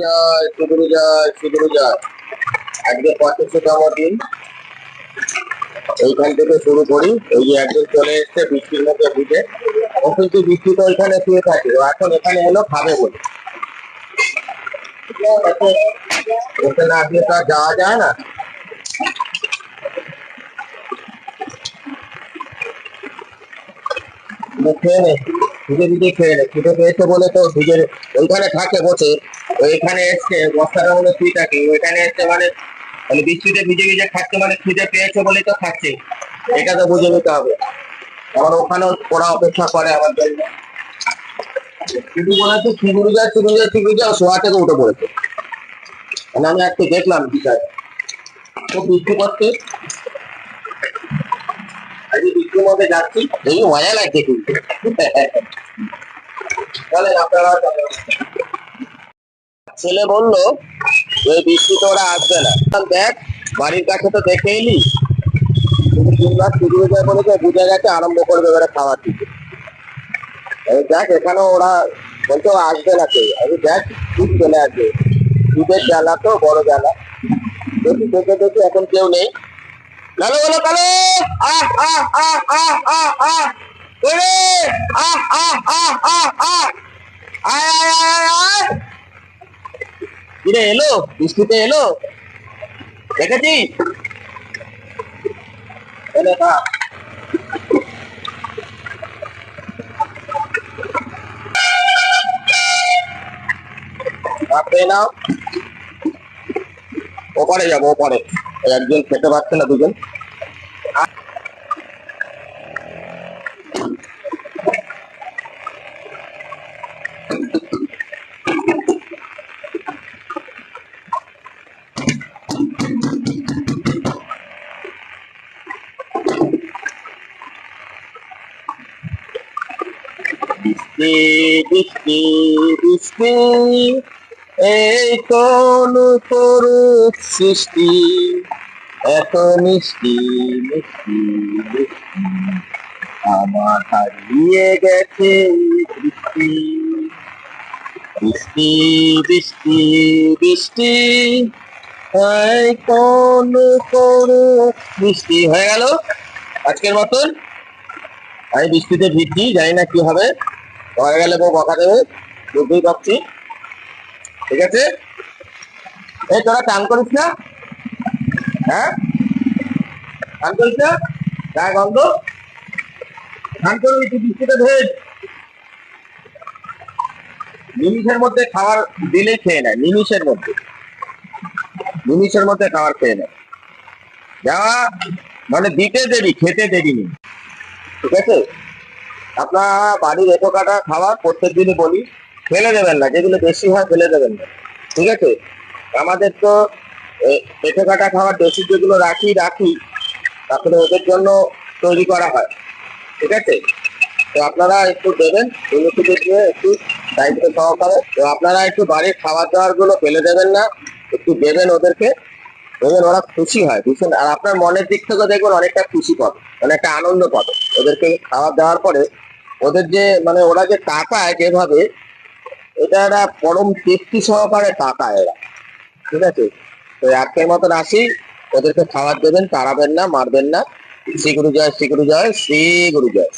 জয় শ্রীগুরু জয় শ্রীগুরু জয়। আজকে 25তম দিন। এইখান থেকে শুরু করি। এই যে একজন চলে এসছে বৃষ্টির মধ্যে ভিজে, ও কিন্তু বৃষ্টি তো ওইখানে শুয়ে থাকে, ও এখন এখানে এলো খাবে বলে। ওকে না দিয়ে তো আর যাওয়া যায় না। খেয়ে নে, ভিজে ভিজে খেয়ে নে, খিদে পেয়েছে বলে তো ভিজে ওইখানে থাকে বসে। ওইখানে এসছে বস্তাটা মনে শুয়ে থাকে, ওইখানে এসছে মানে বৃষ্টিতে ভিজে ভিজে খাচ্ছে, মানে খিদে পেয়েছে বলেই তো খাচ্ছে। এটা তো বুঝে নিতে হবে। আমার ওখানেও পড়া অপেক্ষা করে আমার জন্য। শুধু বলেছে শিগুরু যা শিগুরু যা শিগুরু যা, শোয়া থেকে উঠে পড়েছে। মানে আমি আজকে দেখলাম বিষয় খুব বৃষ্টি পড়ছে, আজকে বৃষ্টির মধ্যে যাচ্ছি, এই মজা লাগছে কিন্তু। বলেন আপনারা। ছেলে বললো ওই বৃষ্টি তো ওরা আসবে না। দেখ বাড়ির কাছে তো দেখে এলি, তুমি তিনবার শিগুরু যা বলেছে, বুঝে গেছে আরম্ভ করবে এবারে খাওয়ার দিকে। দেখ এখানে ওরা বলতো আসবে না কেউ, আমি দেখ ঠিক চলে আসবে। দুধের জ্বালা তো বড় জ্বালা, দেখি দেখে দেখি এখন কেউ নেই। কালো বলো কালো, আহ আহ আহ আহ আহ আহ ওরে, আহ আহ আহ আহ আহ আয় আয় আয় আয়। কিরে এলো, বৃষ্টিতে এলো, দেখেছিস? এলে না পেয়ে নাও, ওপারে যাবো ওপারে। একজন খেতে পারছে না, দুজন। বৃষ্টি বৃষ্টি বৃষ্টি, এই কোন করুক সৃষ্টি, এত মিষ্টি মিষ্টি মিষ্টি, আমার হারিয়ে গেছে বৃষ্টি। বৃষ্টি বৃষ্টি বৃষ্টি, এই কোন করুক বৃষ্টি। হয়ে গেল আজকের মতন। আমি বৃষ্টিতে ভিজছি, জানি না কি হবে, হয়ে গেলে বউ বকা দেবে, বুঝতেই পারছি। ঠিক আছে, এই তোরা চান করিস না? হ্যাঁ, চান করিস না? গায়ে গন্ধ, চান করবি তুই বৃষ্টিতে ভেজ। নিমিষের মধ্যে খাবার দিলে খেয়ে নেয়, নিমিষের মধ্যে, নিমিষের মধ্যে খাবার খেয়ে নেয়। যাওয়া মানে দিতে দেরি, খেতে দেরি নেই। ঠিক আছে, আপনার বাড়ির এটো কাটা খাবার প্রত্যেক দিনই বলি, ফেলে দেবেন না, যেগুলো বেশি হয় ফেলে দেবেন না। ঠিক আছে, আমাদের তো এটো কাটা খাবার বেশি যেগুলো রাখি রাখি, তারপরে ওদের জন্য তৈরি করা হয়। ঠিক আছে, তো আপনারা একটু দেবেন, এগুলো দিয়ে একটু দায়িত্ব সহকারে। তো আপনারা একটু বাড়ির খাবার দাবার গুলো ফেলে দেবেন না, একটু দেবেন ওদেরকে, দেখবেন ওরা খুশি হয় ভীষণ। আর আপনার মনের দিক থেকে দেখবেন অনেকটা খুশি পাবে, অনেকটা আনন্দ পাবে ওদেরকে খাবার দেওয়ার পরে। ওদের যে মানে ওরা যে তাকায় যেভাবে, এটা একটা পরম তৃপ্তি সহকারে তাকায় এরা। ঠিক আছে, তো আজকের মতন আসি, ওদেরকে খাবার দেবেন, তাড়াবেন না, মারবেন না। শ্রী গুরু জয় শ্রী গুরু জয় শ্রী গুরু জয়।